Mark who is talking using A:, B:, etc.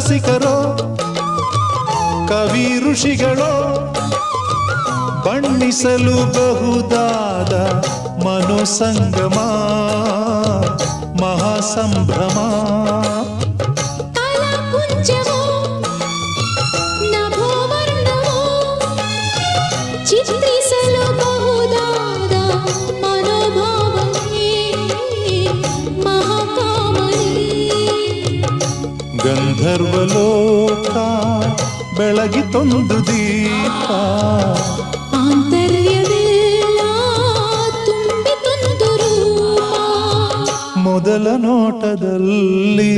A: ರಸಿಕರೋ ಕವಿ ಋಷಿಗಳೋ ಬಣ್ಣಿಸಲು ಬಹುದಾದ ಮನೋಸಂಗಮ ಮಹಾಸಂಭ್ರಮ
B: ಕಲಾಕುಂಜವೋ ನಭೋವರ್ಣವೋ ಚಿತ್ರಿಸಲು ಬಹುದಾದ ಮನೋಭಾವನೆ ಮಹಾಕಾಮನೆ
A: ಗಂಧರ್ವಲೋಕ ಬೆಳಗಿತೊಂದು ದೀಪ
B: ಆಂತರ್ಯವೆಲ್ಲ ತುಂಬಿತೊಂದು ರೂಪ
A: ಮೊದಲ ನೋಟದಲ್ಲಿ